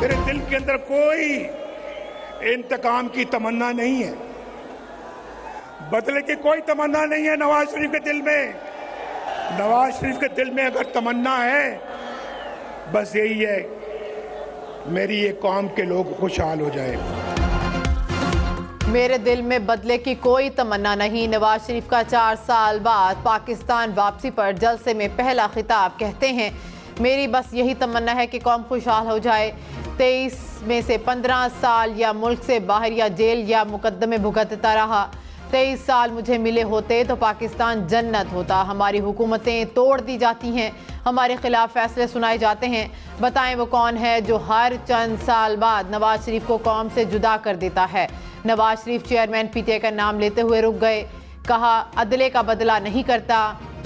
मेरे दिल के अंदर कोई इंतकाम की तमन्ना नहीं है, बदले की कोई तमन्ना नहीं है नवाज शरीफ के दिल में। नवाज शरीफ के दिल में अगर तमन्ना है, बस यही है, मेरी ये कौम के लोग खुशहाल हो जाए। मेरे दिल में बदले की कोई तमन्ना नहीं। नवाज शरीफ का 4 साल बाद पाकिस्तान वापसी पर जलसे में पहला खिताब। कहते हैं, मेरी बस यही तमन्ना है कि कौम खुशहाल हो जाए। 23 में से 15 साल या मुल्क से बाहर या जेल या मुकदमे भुगतता रहा। 23 साल मुझे मिले होते तो पाकिस्तान जन्नत होता। हमारी हुकूमतें तोड़ दी जाती हैं, हमारे खिलाफ फैसले सुनाए जाते हैं। बताएं वो कौन है जो हर चंद साल बाद नवाज शरीफ को कौम से जुदा कर देता है। नवाज शरीफ चेयरमैन पीटीआई का नाम लेते हुए रुक गए। कहा, अदले का बदला नहीं करता,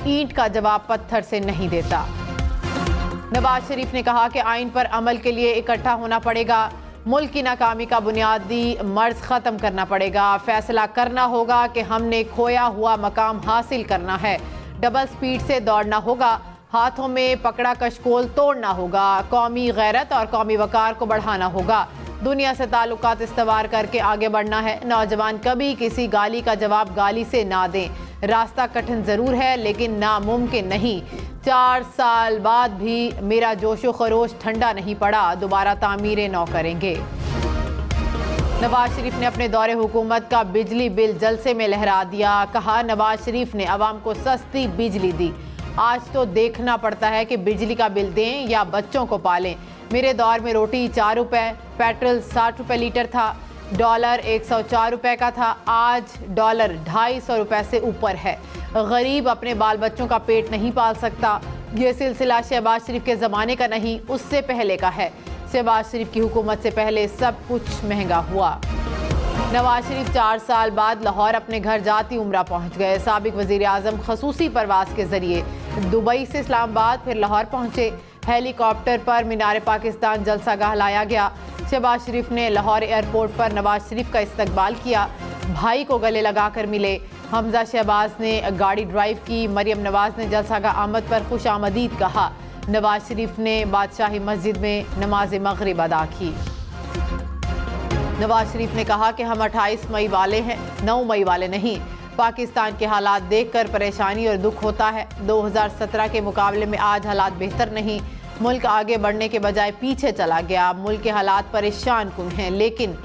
ईंट का जवाब पत्थर से नहीं देता। नवाज शरीफ ने कहा कि आइन पर अमल के लिए इकट्ठा होना पड़ेगा। मुल्क की नाकामी का बुनियादी मर्ज ख़त्म करना पड़ेगा। फैसला करना होगा कि हमने खोया हुआ मकाम हासिल करना है। डबल स्पीड से दौड़ना होगा। हाथों में पकड़ा कशकोल तोड़ना होगा। कौमी गैरत और कौमी वकार को बढ़ाना होगा। दुनिया से ताल्लुकात इस्तवार करके आगे बढ़ना है। नौजवान कभी किसी गाली का जवाब गाली से ना दें। रास्ता कठिन ज़रूर है लेकिन नामुमकिन नहीं। 4 साल बाद भी मेरा जोशो खरोश ठंडा नहीं पड़ा। दोबारा तामीरें नौ करेंगे। नवाज शरीफ ने अपने दौरे हुकूमत का बिजली बिल जलसे में लहरा दिया। कहा, नवाज शरीफ ने आवाम को सस्ती बिजली दी। आज तो देखना पड़ता है कि बिजली का बिल दें या बच्चों को पालें। मेरे दौर में रोटी 4 रुपए, पेट्रोल 60 रुपए लीटर था, डॉलर 104 रुपए का था। आज डॉलर 250 रुपए से ऊपर है। गरीब अपने बाल बच्चों का पेट नहीं पाल सकता। ये सिलसिला शहबाज शरीफ के ज़माने का नहीं, उससे पहले का है। शहबाज शरीफ की हुकूमत से पहले सब कुछ महंगा हुआ। नवाज शरीफ 4 साल बाद लाहौर अपने घर जाती उम्रा पहुंच गए। साबिक वज़ीर आज़म खसूसी परवास के जरिए दुबई से इस्लामाबाद फिर लाहौर पहुंचे। हेलीकॉप्टर पर मीनार पाकिस्तान जलसागाह लाया गया। शहबाज शरीफ ने लाहौर एयरपोर्ट पर नवाज शरीफ का इस्तकबाल किया। भाई को गले लगाकर मिले। हमजा शहबाज ने गाड़ी ड्राइव की। मरियम नवाज ने जलसागाह आमद पर खुश आमदीद कहा। नवाज शरीफ ने बादशाही मस्जिद में नमाज मगरिब अदा की। नवाज शरीफ ने कहा कि हम 28 मई वाले हैं, 9 मई वाले नहीं। पाकिस्तान के हालात देखकर परेशानी और दुख होता है। 2017 के मुकाबले में आज हालात बेहतर नहीं। मुल्क आगे बढ़ने के बजाय पीछे चला गया। मुल्क के हालात परेशान कुन हैं, लेकिन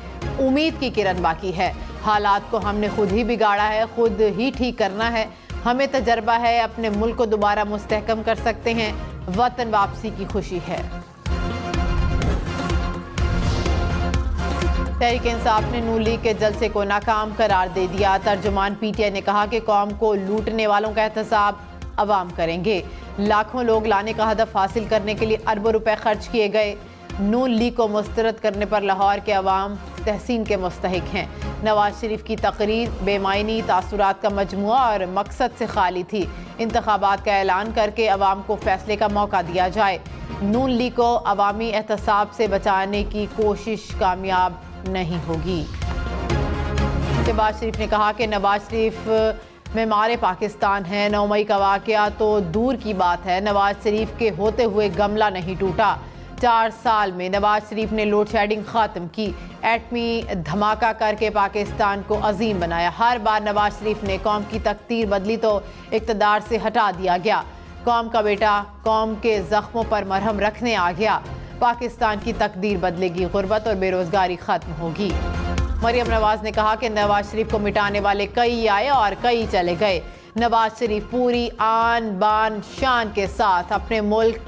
उम्मीद की किरण बाकी है। हालात को हमने खुद ही बिगाड़ा है, खुद ही ठीक करना है। हमें तजर्बा है, अपने मुल्क को दोबारा मुस्तहकम कर सकते हैं। वतन वापसी की खुशी है। तहरीक इंसाफ ने नून लीग के जलसे को नाकाम करार दे दिया। तर्जुमान पीटीआई ने कहा कि कौम को लूटने वालों का एहतसाब अवाम करेंगे। लाखों लोग लाने का हदफ हासिल करने के लिए अरबों रुपए खर्च किए गए। नून लीग को मुस्तरद करने पर लाहौर के अवाम तहसीन के मुस्तहिक हैं। नवाज शरीफ की तकरीर बेमायनी तासुरात का मजमुआ और मकसद से खाली थी। इंतखाबात का ऐलान करके अवाम को फैसले का मौका दिया जाए। नून लीग को अवामी एहतसाब से बचाने की कोशिश कामयाब नहीं होगी। शहबाज शरीफ ने कहा कि नवाज शरीफ मेमारे पाकिस्तान है। 9 मई का वाक़या तो दूर की बात है, नवाज शरीफ के होते हुए गमला नहीं टूटा। 4 साल में नवाज शरीफ ने लोड शेडिंग ख़त्म की, एटमी धमाका करके पाकिस्तान को अजीम बनाया। हर बार नवाज शरीफ ने कौम की तकदीर बदली तो इक़्तिदार से हटा दिया गया। कौम का बेटा कौम के ज़ख्मों पर मरहम रखने आ गया। पाकिस्तान की तकदीर बदलेगी, गुर्बत और बेरोज़गारी ख़त्म होगी। मरियम नवाज ने कहा कि नवाज शरीफ को मिटाने वाले कई आए और कई चले गए। नवाज शरीफ पूरी आन बान शान के साथ अपने मुल्क,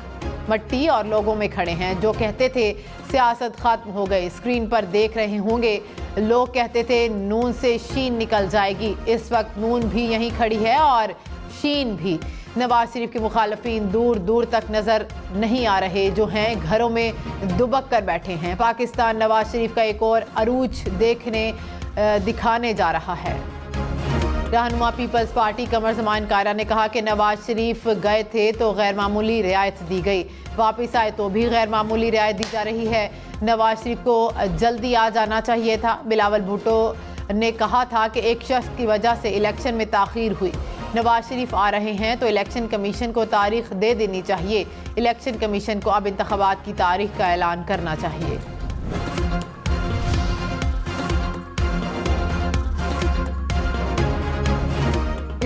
मट्टी और लोगों में खड़े हैं। जो कहते थे सियासत खत्म हो गई, स्क्रीन पर देख रहे होंगे, लोग कहते थे नून से शीन निकल जाएगी। इस वक्त नून भी यहीं खड़ी है और शीन भी। नवाज शरीफ के मुखालफीन दूर दूर तक नजर नहीं आ रहे, जो हैं घरों में दुबक कर बैठे हैं। पाकिस्तान नवाज शरीफ का एक और अरूज दिखाने जा रहा है। रहनुमा पीपल्स पार्टी कमर ज़मान कायरा ने कहा कि नवाज शरीफ गए थे तो गैर मामूली रियायत दी गई, वापस आए तो भी गैर मामूली रियायत दी जा रही है। नवाज शरीफ को जल्दी आ जाना चाहिए था। बिलावल भुट्टो ने कहा था कि एक शख्स की वजह से इलेक्शन में ताख़ीर हुई। नवाज शरीफ आ रहे हैं तो इलेक्शन कमीशन को तारीख दे देनी चाहिए। इलेक्शन कमीशन को अब इंतखाबात की तारीख का ऐलान करना चाहिए।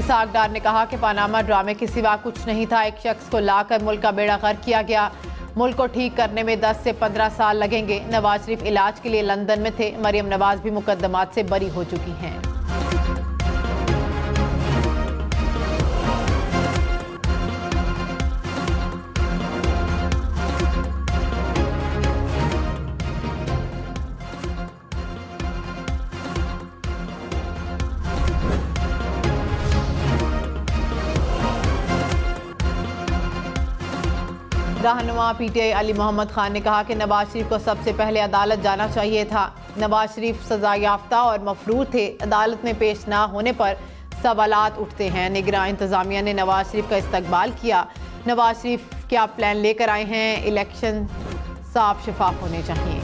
इसहाक डार ने कहा कि पनामा ड्रामे के सिवा कुछ नहीं था। एक शख्स को लाकर मुल्क का बेड़ा गर्क किया गया। मुल्क को ठीक करने में 10 से 15 साल लगेंगे। नवाज शरीफ इलाज के लिए लंदन में थे। मरियम नवाज भी मुकदमात से बरी हो चुकी हैं। रहनुमा पीटीआई अली मोहम्मद खान ने कहा कि नवाज शरीफ को सबसे पहले अदालत जाना चाहिए था। नवाज शरीफ सजा याफ्ता और मफरूर थे। अदालत में पेश ना होने पर सवालात उठते हैं। निगरान इंतजामिया ने नवाज शरीफ का इस्तकबाल किया। नवाज शरीफ क्या प्लान लेकर आए हैं? इलेक्शन साफ शफाफ होने चाहिए।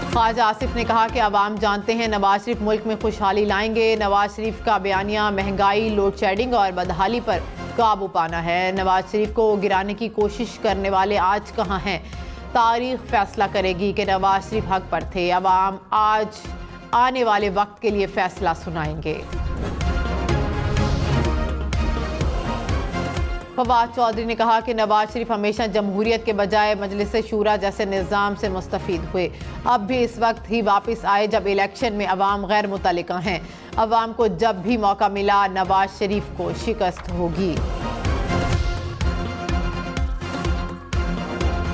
ख्वाजा आसिफ ने कहा कि अवाम जानते हैं नवाज शरीफ मुल्क में खुशहाली लाएंगे। नवाज शरीफ का बयानिया महंगाई, लोड शेडिंग और बदहाली पर काबू पाना है। नवाज शरीफ को गिराने की कोशिश करने वाले आज कहाँ हैं? तारीख फैसला करेगी कि नवाज शरीफ हक पर थे। अवाम आज आने वाले वक्त के लिए फैसला सुनाएंगे। फवाद चौधरी ने कहा कि नवाज शरीफ हमेशा जमहूरियत के बजाय मजलिस शूरा जैसे निज़ाम से मुस्तफ़ीद हुए। अब भी इस वक्त ही वापस आए जब इलेक्शन में अवाम गैर मुतल्लिका हैं। अवाम को जब भी मौका मिला नवाज शरीफ को शिकस्त होगी।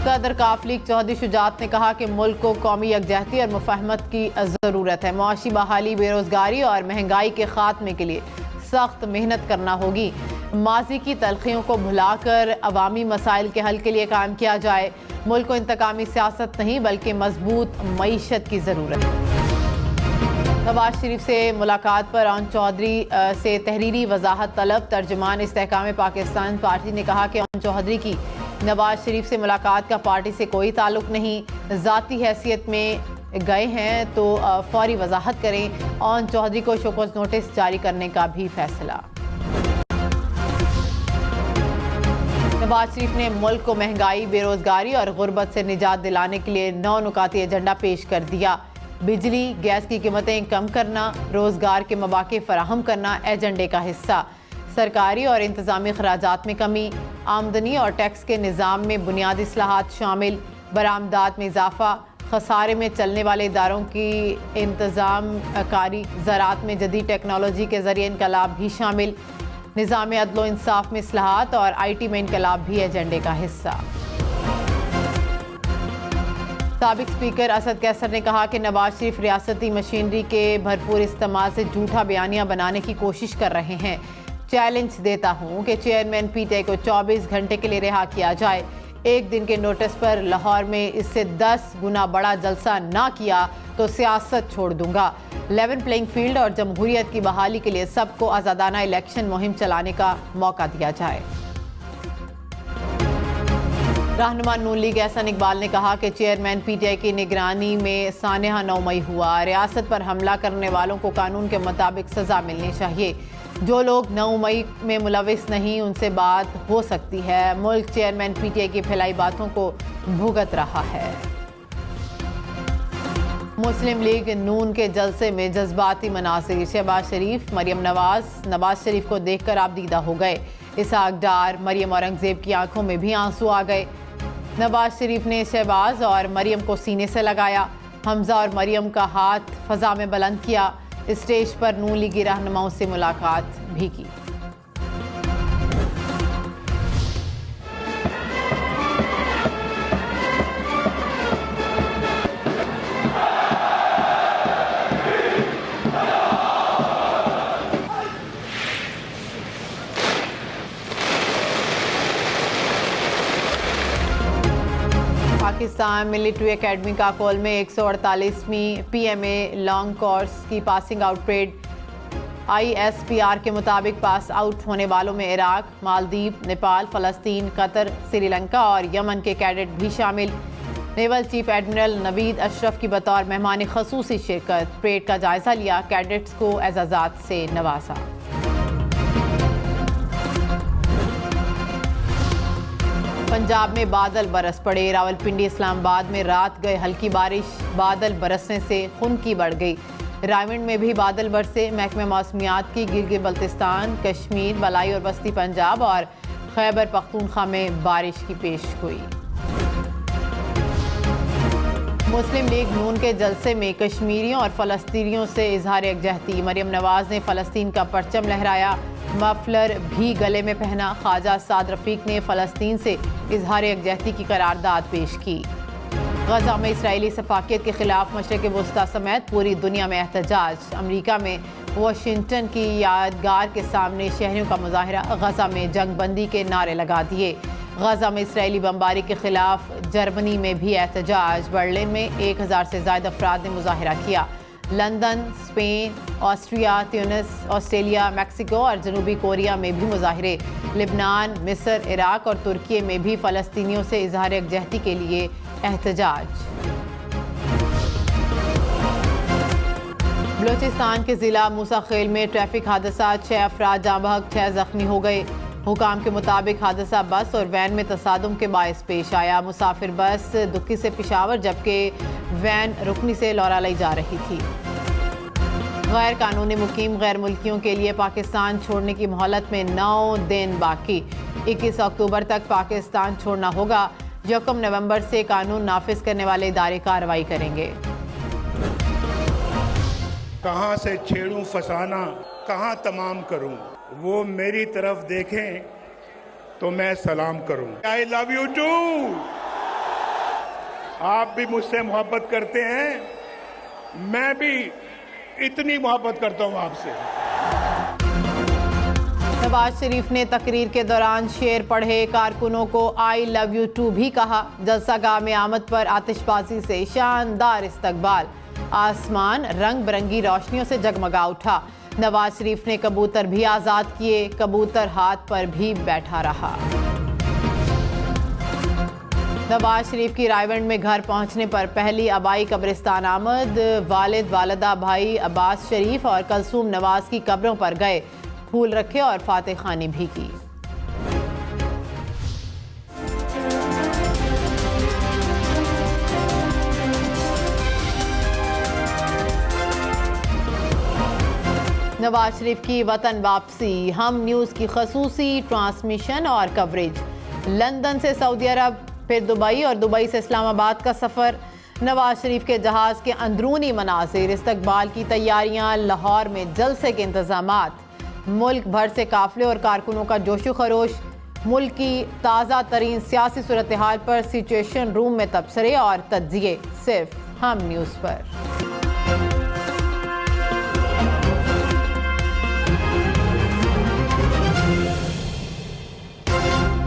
सदर काफ लीग चौधरी शुजात ने कहा कि मुल्क को कौमी यकजहती और मुफाहमत की ज़रूरत है। मुआशी बहाली, बेरोजगारी और महंगाई के खात्मे के लिए सख्त मेहनत करना होगी। माजी की तलखियों को भुलाकर अवामी मसाइल के हल के लिए काम किया जाए। मुल्क को इंतकामी सियासत नहीं बल्कि मजबूत मईशत की ज़रूरत है। नवाज शरीफ से मुलाकात पर अन चौधरी से तहरीरी वजाहत तलब। तर्जुमान इस्तेहकाम पाकिस्तान पार्टी ने कहा कि अन चौधरी की नवाज शरीफ से मुलाकात का पार्टी से कोई ताल्लुक नहीं, ज़ाती हैसियत में गए हैं तो फौरी वजाहत करें। अन चौधरी को शोकॉज नोटिस जारी करने का भी फैसला। नवाज शरीफ ने मुल्क को महंगाई, बेरोजगारी और गुर्बत से निजात दिलाने के लिए 9 नुकाती एजेंडा पेश कर दिया। बिजली, गैस की कीमतें कम करना, रोजगार के मौके फराहम करना एजेंडे का हिस्सा। सरकारी और इंतजामी अखराजात में कमी, आमदनी और टैक्स के निज़ाम में बुनियादी इस्लाहात शामिल, बरामदात में इजाफा, खसारे में चलने वाले इदारों की इंतजाम कारी, ज़राअत में जदीद टेक्नोलॉजी के ज़रिए इनकलाब भी शामिल, निज़ाम अदल इंसाफ में इस्लाहात और IT में इनकलाब भी एजेंडे का हिस्सा। साबिक स्पीकर असद कैसर ने कहा कि नवाज शरीफ रियासती मशीनरी के भरपूर इस्तेमाल से झूठा बयानिया बनाने की कोशिश कर रहे हैं। चैलेंज देता हूं कि चेयरमैन पीटीआई को 24 घंटे के लिए रिहा किया जाए। एक दिन के नोटिस पर लाहौर में इससे 10 गुना बड़ा जलसा ना किया तो सियासत छोड़ दूंगा। लेवल प्लेइंग फील्ड और जमहूरियत की बहाली के लिए सबको आज़ादाना इलेक्शन मुहिम चलाने का मौका दिया जाए। रहनुमा नून लीग एहसन इकबाल ने कहा कि चेयरमैन पीटीआई की निगरानी में सानहा 9 मई हुआ। रियासत पर हमला करने वालों को कानून के मुताबिक सजा मिलनी चाहिए। जो लोग 9 मई में मुलविस नहीं उनसे बात हो सकती है। मुल्क चेयरमैन पीटीआई की फैलाई बातों को भुगत रहा है। मुस्लिम लीग नून के जलसे में जज्बाती मनासिर। शहबाज शरीफ, मरियम नवाज शरीफ को देखकर आप दीदा हो गए। इसहाक डार, मरियम औरंगजेब की आंखों में भी आंसू आ गए। नवाज शरीफ ने शहबाज और मरियम को सीने से लगाया। हमजा और मरियम का हाथ फजा में बुलंद किया। स्टेज पर नून लीगी रहनुमाओं से मुलाकात भी की। पाकिस्तान मिलिट्री एकेडमी काकोल में 148वीं PMA लॉन्ग कोर्स की पासिंग आउट परेड। ISPR के मुताबिक पास आउट होने वालों में इराक, मालदीव, नेपाल, फ़लस्तीन, कतर, श्रीलंका और यमन के कैडेट भी शामिल। Naval chief admiral Naveed Ashraf की बतौर मेहमान ख़ुसूसी शिरकत। परेड का जायजा लिया, कैडेट्स को एजाज़ात से नवाजा। पंजाब में बादल बरस पड़े। रावलपिंडी, इस्लामाबाद में रात गए हल्की बारिश। बादल बरसने से खुनकी बढ़ गई। रायवंड में भी बादल बरसे। महकमे मौसमियात की गिलगित बल्तिस्तान, कश्मीर, मलाई और बस्ती पंजाब और खैबर पख्तूनख्वा में बारिश की पेशगोई। मुस्लिम लीग नून के जलसे में कश्मीरियों और फ़लस्तीनियों से इजहार यकजहती। मरियम नवाज ने फ़लस्तीन का परचम लहराया, मफलर भी गले में पहना। ख्वाजा साद रफ़ीक ने फ़लस्तीन से इजहार यकजहती की करारदाद पेश की। गजा में इसराइली सफाकियत के खिलाफ मशरिक़ वुस्ता समेत पूरी दुनिया में एहतजाज। अमरीका में वाशिंगटन की यादगार के सामने शहरियों का मुजाहरा। गजा में जंग बंदी के नारे लगा दिए। गजा में इसराइली बमबारी के खिलाफ जर्मनी में भी एहतजाज। बर्लिन में 1000 से ज़ायद अफराद ने मुजाहरा किया। London, Spain, Austria, Tunis, Australia, Mexico और जनूबी कोरिया में भी मुजाहरे। लिबनान, मिस्र, इराक और तुर्की में भी फ़लस्तीनियों से इजहार यकजहती के लिए एहतजाज। बलूचिस्तान के ज़िला मूसा खेल में ट्रैफिक हादसा, 6 अफराद जाँ बहक, 6 जख्मी हो गए। हुकाम के मुताबिक हादसा बस और वैन में तसादुम के बायस पेश आया। मुसाफिर बस दुक्की से पेशावर जबकि वैन रुकनी से लौरालई जा रही थी। गैर कानूनी मुकीम गैर मुल्कियों के लिए पाकिस्तान छोड़ने की मोहलत में 9 दिन बाकी। 21 अक्टूबर तक पाकिस्तान छोड़ना होगा। 1 नवंबर से कानून नाफिज करने वाले इदारे कार्रवाई करेंगे। कहाँ से छेड़ूं फसाना, कहाँ तमाम करूं, वो मेरी तरफ देखें तो मैं सलाम करूं। I love you too. आप भी मुझसे मोहब्बत करते हैं, मैं भी इतनी मोहब्बत करता हूं आपसे। नवाज शरीफ ने तकरीर के दौरान शेर पढ़े, कारकुनों को आई लव यू टू भी कहा। जलसागाह में आमद पर आतिशबाजी से शानदार इस्तकबाल। आसमान रंग बिरंगी रोशनियों से जगमगा उठा। नवाज शरीफ ने कबूतर भी आज़ाद किए, कबूतर हाथ पर भी बैठा रहा। नवाज शरीफ की रायवंड में घर पहुंचने पर पहली आबाई कब्रिस्तान आमद। वालिद, वालिदा, भाई अब्बास शरीफ और कलसूम नवाज की कब्रों पर गए, फूल रखे और फातिह खानी भी की। नवाज शरीफ की वतन वापसी, हम न्यूज़ की खसूसी ट्रांसमिशन और कवरेज। लंदन से सऊदी अरब, फिर दुबई और दुबई से इस्लामाबाद का सफ़र। नवाज शरीफ के जहाज़ के अंदरूनी मनासिर, इस्तकबाल की तैयारियां, लाहौर में जलसे के इंतजामात, मुल्क भर से काफिले और कारकुनों का जोशो खरोश। मुल्क की ताज़ा तरीन सियासी सूरत हाल पर सिचुएशन रूम में तबसरे और तज्जिए सिर्फ हम न्यूज़ पर।